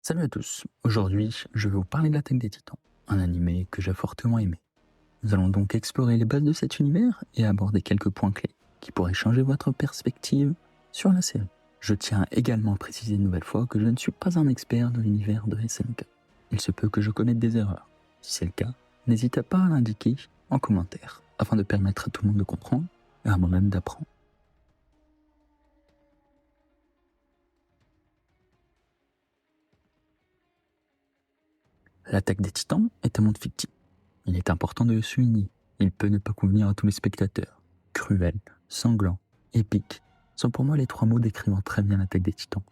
Salut à tous, aujourd'hui je vais vous parler de l'Attaque des Titans, un animé que j'ai fortement aimé. Nous allons donc explorer les bases de cet univers et aborder quelques points clés qui pourraient changer votre perspective sur la série. Je tiens également à préciser une nouvelle fois que je ne suis pas un expert de l'univers de SNK. Il se peut que je commette des erreurs. Si c'est le cas, n'hésitez pas à l'indiquer en commentaire, afin de permettre à tout le monde de comprendre et à moi-même d'apprendre. L'Attaque des Titans est un monde fictif. Il est important de le souligner. Il peut ne pas convenir à tous les spectateurs. Cruel, sanglant, épique sont pour moi les trois mots décrivant très bien l'Attaque des Titans.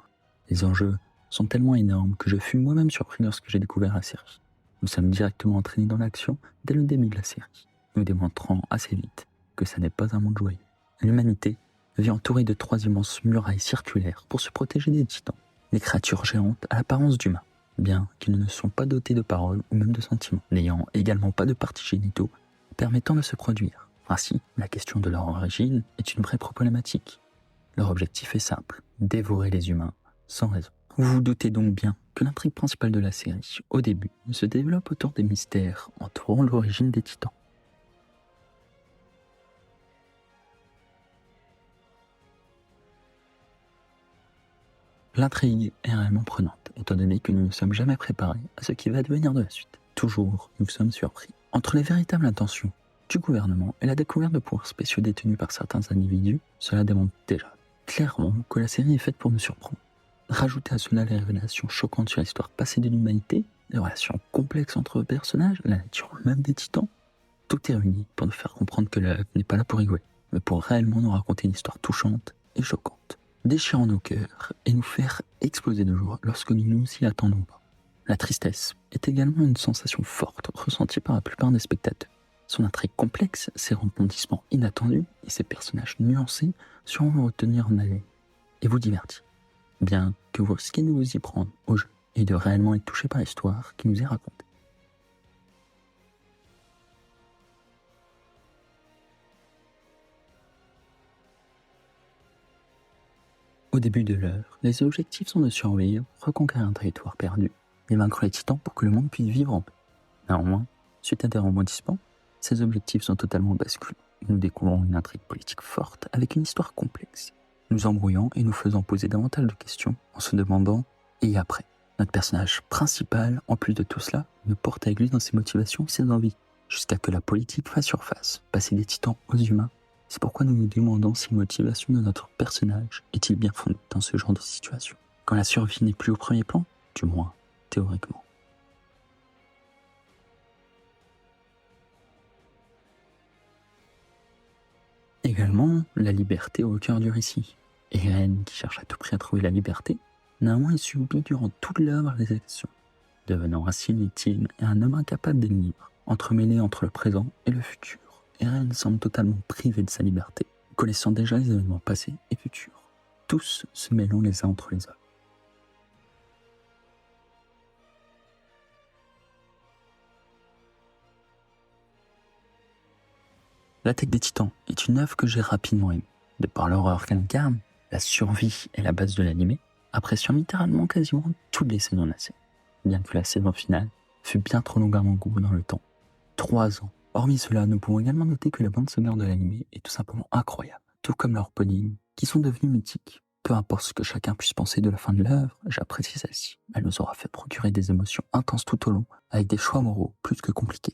Les enjeux sont tellement énormes que je fus moi-même surpris lorsque j'ai découvert la série. Nous sommes directement entraînés dans l'action dès le début de la série, nous démontrant assez vite que ça n'est pas un monde joyeux. L'humanité vit entourée de trois immenses murailles circulaires pour se protéger des titans, des créatures géantes à l'apparence d'humains, bien qu'ils ne sont pas dotés de paroles ou même de sentiments, n'ayant également pas de parties génitaux permettant de se produire. Ainsi, la question de leur origine est une vraie problématique. Leur objectif est simple, dévorer les humains sans raison. Vous vous doutez donc bien que l'intrigue principale de la série, au début, se développe autour des mystères entourant l'origine des titans. L'intrigue est réellement prenante, étant donné que nous ne sommes jamais préparés à ce qui va advenir de la suite. Toujours, nous sommes surpris. Entre les véritables intentions du gouvernement et la découverte de pouvoirs spéciaux détenus par certains individus, cela démontre déjà clairement que la série est faite pour nous surprendre. Rajoutez à cela les révélations choquantes sur l'histoire passée de l'humanité, les relations complexes entre personnages, la nature même des titans, tout est réuni pour nous faire comprendre que l'œuvre n'est pas là pour rigoler, mais pour réellement nous raconter une histoire touchante et choquante, déchirant nos cœurs et nous faire exploser de joie lorsque nous nous y attendons pas. La tristesse est également une sensation forte ressentie par la plupart des spectateurs. Son intrigue complexe, ses rebondissements inattendus et ses personnages nuancés seront vous retenir en haleine et vous divertir, bien que vous risquez de vous y prendre au jeu et de réellement être touché par l'histoire qui nous est racontée. Au début de l'œuvre, les objectifs sont de survivre, reconquérir un territoire perdu et vaincre les titans pour que le monde puisse vivre en paix. Néanmoins, suite à des rebondissements, ces objectifs sont totalement basculés. Nous découvrons une intrigue politique forte avec une histoire complexe, nous embrouillant et nous faisant poser davantage de questions en se demandant « et après ?» Notre personnage principal, en plus de tout cela, nous porte avec lui dans ses motivations et ses envies, jusqu'à que la politique fasse surface, passer des titans aux humains. C'est pourquoi nous nous demandons si la motivation de notre personnage est-il bien fondée dans ce genre de situation, quand la survie n'est plus au premier plan, du moins théoriquement. Également, la liberté au cœur du récit. Eren, qui cherche à tout prix à trouver la liberté, néanmoins il subit durant toute l'œuvre les actions, devenant ainsi une victime et un homme incapable d'être libre, entremêlé entre le présent et le futur. Eren semble totalement privé de sa liberté, connaissant déjà les événements passés et futurs, tous se mêlant les uns entre les autres. L'Attaque des Titans est une œuvre que j'ai rapidement aimée. De par l'horreur qu'elle incarne, la survie est la base de l'anime, appréciant littéralement quasiment toutes les saisons de la série, bien que la saison finale fut bien trop longue à mon goût dans le temps. 3 ans. Hormis cela, nous pouvons également noter que la bande sonore de l'anime est tout simplement incroyable, tout comme leurs openings, qui sont devenus mythiques. Peu importe ce que chacun puisse penser de la fin de l'œuvre, j'apprécie celle-ci. Elle nous aura fait procurer des émotions intenses tout au long, avec des choix moraux plus que compliqués.